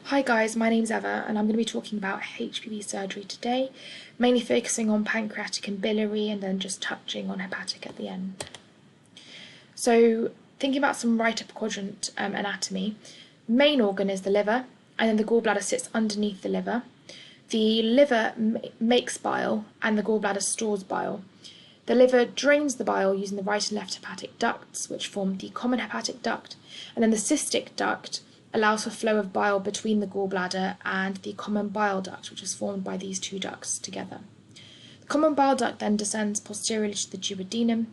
Hi guys, my name's Eva and I'm going to be talking about HPB surgery today, mainly focusing on pancreatic and biliary and then just touching on hepatic at the end. So thinking about some right upper quadrant anatomy, main organ is the liver and then the gallbladder sits underneath the liver. The liver makes bile and the gallbladder stores bile. The liver drains the bile using the right and left hepatic ducts, which form the common hepatic duct, and then the cystic duct allows for flow of bile between the gallbladder and the common bile duct, which is formed by these two ducts together. The common bile duct then descends posteriorly to the duodenum,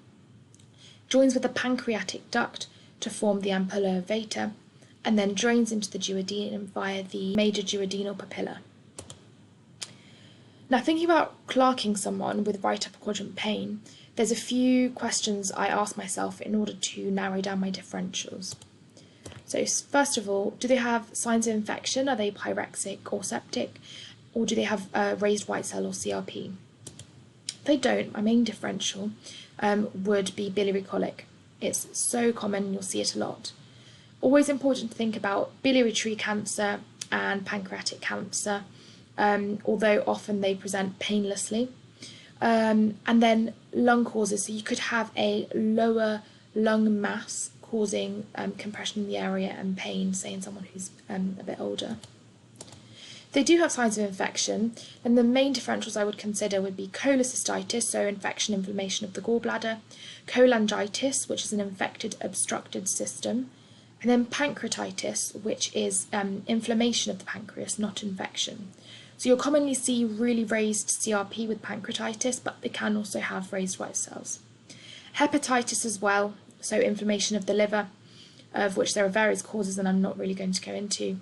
joins with the pancreatic duct to form the ampulla ovata, and then drains into the duodenum via the major duodenal papilla. Now, thinking about clerking someone with right upper quadrant pain, there's a few questions I ask myself in order to narrow down my differentials. So first of all, do they have signs of infection? Are they pyrexic or septic? Or do they have raised white cell or CRP? If they don't, my main differential would be biliary colic. It's so common, you'll see it a lot. Always important to think about biliary tree cancer and pancreatic cancer, although often they present painlessly. And then lung causes, so you could have a lower lung mass causing compression in the area and pain, say in someone who's a bit older. If they do have signs of infection, then the main differentials I would consider would be cholecystitis, so infection, inflammation of the gallbladder, cholangitis, which is an infected, obstructed system, and then pancreatitis, which is inflammation of the pancreas, not infection. So you'll commonly see really raised CRP with pancreatitis, but they can also have raised white cells. Hepatitis as well, so inflammation of the liver, of which there are various causes and I'm not really going to go into.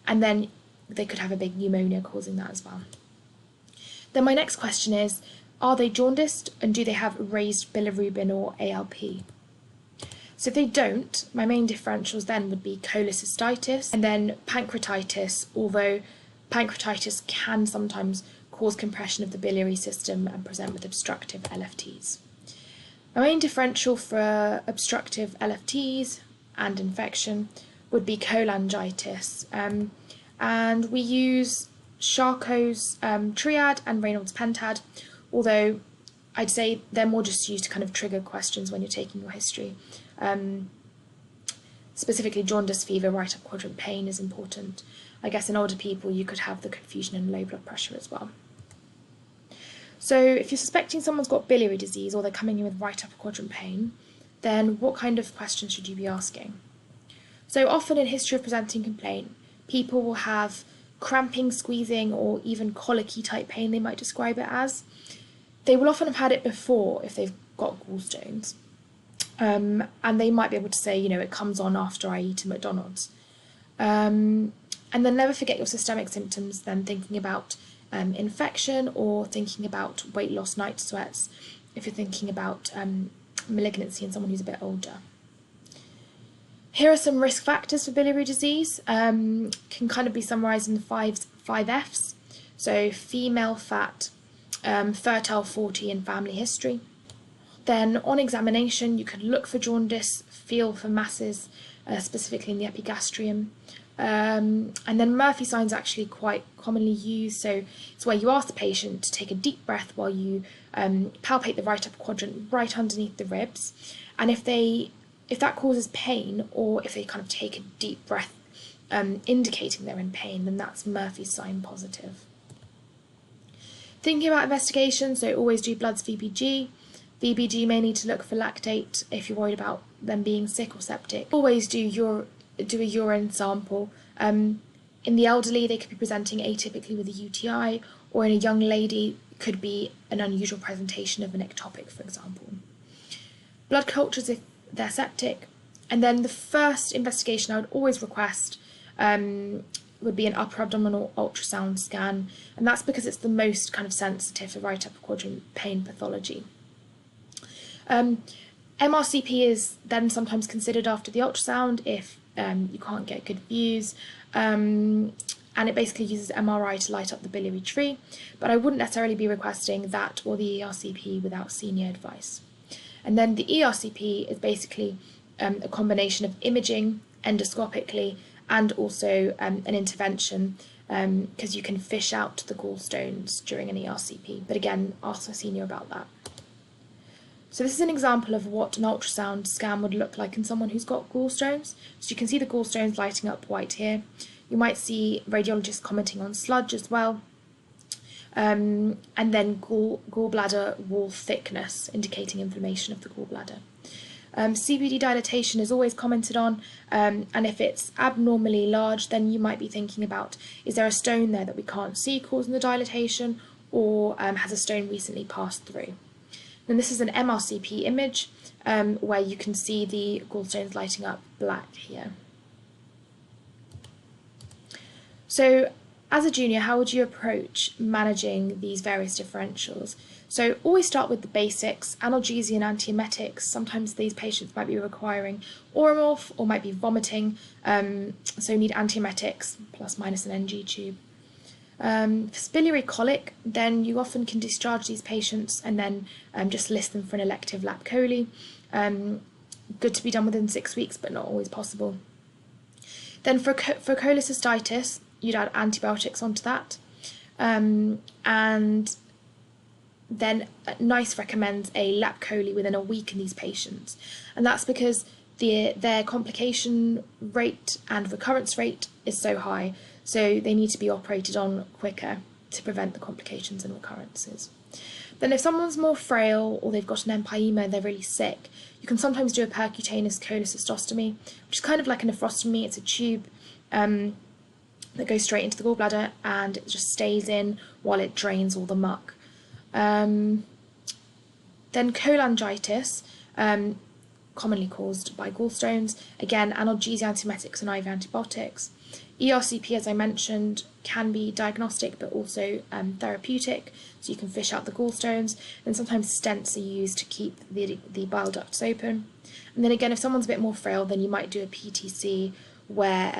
And then they could have a big pneumonia causing that as well. Then my next question is, are they jaundiced and do they have raised bilirubin or ALP? So if they don't, my main differentials then would be cholecystitis and then pancreatitis, although pancreatitis can sometimes cause compression of the biliary system and present with obstructive LFTs. My main differential for obstructive LFTs and infection would be cholangitis, and we use Charcot's triad and Reynolds pentad, although I'd say they're more just used to kind of trigger questions when you're taking your history. Specifically jaundice fever, right up quadrant pain is important. I guess in older people you could have the confusion and low blood pressure as well. So if you're suspecting someone's got biliary disease or they're coming in with right upper quadrant pain, then what kind of questions should you be asking? So often in history of presenting complaint, people will have cramping, squeezing, or even colicky type pain they might describe it as. They will often have had it before if they've got gallstones. And they might be able to say, it comes on after I eat a McDonald's. And then never forget your systemic symptoms, then thinking about infection or thinking about weight loss, night sweats, if you're thinking about malignancy in someone who's a bit older. Here are some risk factors for biliary disease, can kind of be summarised in the five Fs. So female, fat, fertile, 40 and family history. Then on examination you could look for jaundice, feel for masses, specifically in the epigastrium. And then Murphy signs are actually quite commonly used, so it's where you ask the patient to take a deep breath while you palpate the right upper quadrant right underneath the ribs, and if that causes pain or if they kind of take a deep breath indicating they're in pain, then that's Murphy's sign positive. Thinking about investigation, so always do bloods VBG. VBG may need to look for lactate if you're worried about them being sick or septic. Always do a urine sample. In the elderly, they could be presenting atypically with a UTI, or in a young lady, it could be an unusual presentation of an ectopic, for example. Blood cultures if they're septic, and then the first investigation I would always request would be an upper abdominal ultrasound scan, and that's because it's the most kind of sensitive for right upper quadrant pain pathology. MRCP is then sometimes considered after the ultrasound if you can't get good views, and it basically uses MRI to light up the biliary tree, but I wouldn't necessarily be requesting that or the ERCP without senior advice. And then the ERCP is basically a combination of imaging endoscopically and also an intervention, because you can fish out the gallstones during an ERCP. But again, ask a senior about that. So this is an example of what an ultrasound scan would look like in someone who's got gallstones. So you can see the gallstones lighting up white here. You might see radiologists commenting on sludge as well. And then gallbladder wall thickness, indicating inflammation of the gallbladder. CBD dilatation is always commented on, and if it's abnormally large, then you might be thinking about, is there a stone there that we can't see causing the dilatation, or has a stone recently passed through? Then this is an MRCP image where you can see the gallstones lighting up black here. So as a junior, how would you approach managing these various differentials? So always start with the basics, analgesia and antiemetics. Sometimes these patients might be requiring Oromorph or might be vomiting, so need antiemetics plus minus an NG tube. For biliary colic, then you often can discharge these patients and then just list them for an elective lap chole. Good to be done within 6 weeks, but not always possible. Then for cholecystitis, you'd add antibiotics onto that. And then NICE recommends a lap chole within a week in these patients. And that's because their complication rate and recurrence rate is so high, so they need to be operated on quicker to prevent the complications and recurrences. Then if someone's more frail or they've got an empyema, they're really sick, you can sometimes do a percutaneous cholecystostomy, which is kind of like a nephrostomy. It's a tube that goes straight into the gallbladder and it just stays in while it drains all the muck. Then cholangitis, commonly caused by gallstones. Again, analgesia, antiemetics and IV antibiotics. ERCP, as I mentioned, can be diagnostic but also therapeutic, so you can fish out the gallstones, and sometimes stents are used to keep the bile ducts open. And then again, if someone's a bit more frail, then you might do a PTC where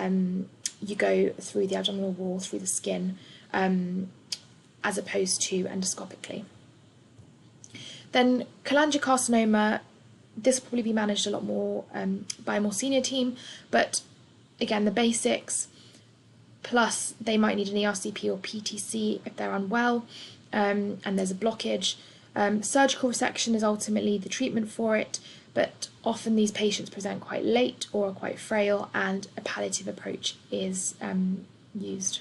you go through the abdominal wall, through the skin, as opposed to endoscopically. Then cholangiocarcinoma, this will probably be managed a lot more by a more senior team, but again, the basics, plus they might need an ERCP or PTC if they're unwell, and there's a blockage. Surgical resection is ultimately the treatment for it, but often these patients present quite late or are quite frail, and a palliative approach is used.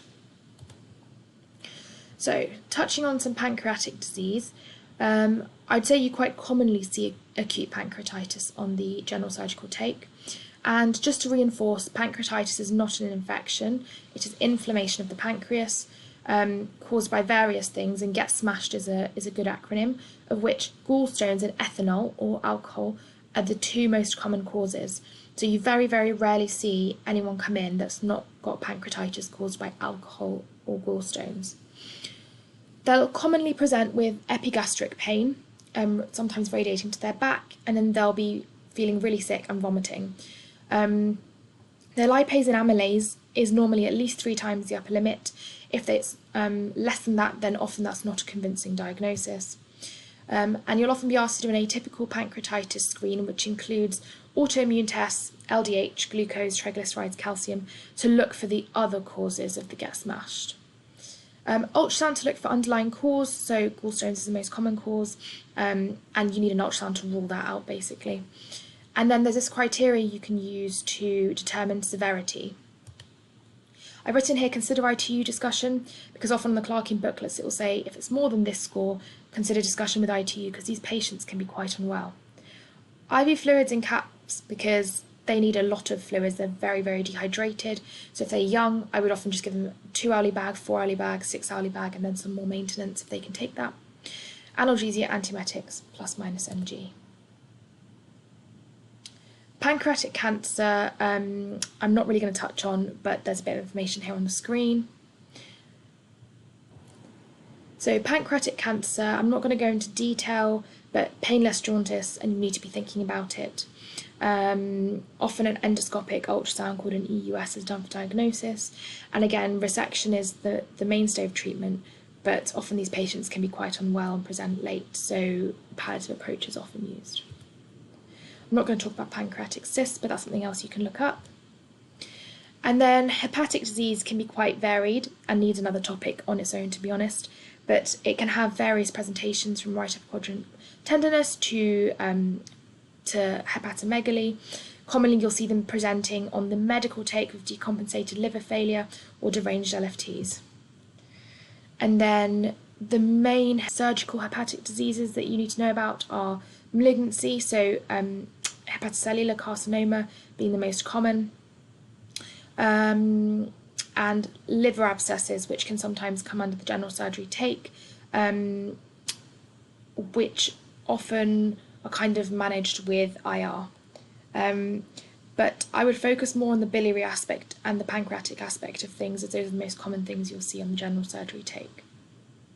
So, touching on some pancreatic disease, I'd say you quite commonly see acute pancreatitis on the general surgical take. And just to reinforce, pancreatitis is not an infection, it is inflammation of the pancreas, caused by various things, and Get Smashed is a good acronym, of which gallstones and ethanol or alcohol are the two most common causes. So you very, very rarely see anyone come in that's not got pancreatitis caused by alcohol or gallstones. They'll commonly present with epigastric pain, sometimes radiating to their back, and then they'll be feeling really sick and vomiting. Their lipase and amylase is normally at least 3 times the upper limit. If it's less than that, then often that's not a convincing diagnosis. And you'll often be asked to do an atypical pancreatitis screen, which includes autoimmune tests, LDH, glucose, triglycerides, calcium, to look for the other causes of the Get Smashed. Ultrasound to look for underlying cause, so gallstones is the most common cause, and you need an ultrasound to rule that out basically. And then there's this criteria you can use to determine severity. I've written here consider ITU discussion, because often on the Clarking booklets it will say if it's more than this score, consider discussion with ITU, because these patients can be quite unwell. IV fluids in caps, because they need a lot of fluids, they're very, very dehydrated. So if they're young, I would often just give them 2 hourly bag, 4 hourly bag, 6 hourly bag, and then some more maintenance if they can take that. Analgesia, antiemetics, plus minus NG. Pancreatic cancer, I'm not really going to touch on, but there's a bit of information here on the screen. So pancreatic cancer, I'm not going to go into detail, but painless jaundice, and you need to be thinking about it. Often an endoscopic ultrasound called an EUS is done for diagnosis, and again, resection is the mainstay of treatment, but often these patients can be quite unwell and present late, so palliative approach is often used. I'm not going to talk about pancreatic cysts, but that's something else you can look up. And then hepatic disease can be quite varied and needs another topic on its own, to be honest, but it can have various presentations from right upper quadrant tenderness to hepatomegaly. Commonly you'll see them presenting on the medical take with decompensated liver failure or deranged LFTs. And then the main surgical hepatic diseases that you need to know about are malignancy, so hepatocellular carcinoma being the most common, and liver abscesses, which can sometimes come under the general surgery take, which often are kind of managed with IR. But I would focus more on the biliary aspect and the pancreatic aspect of things, as those are the most common things you'll see on the general surgery take.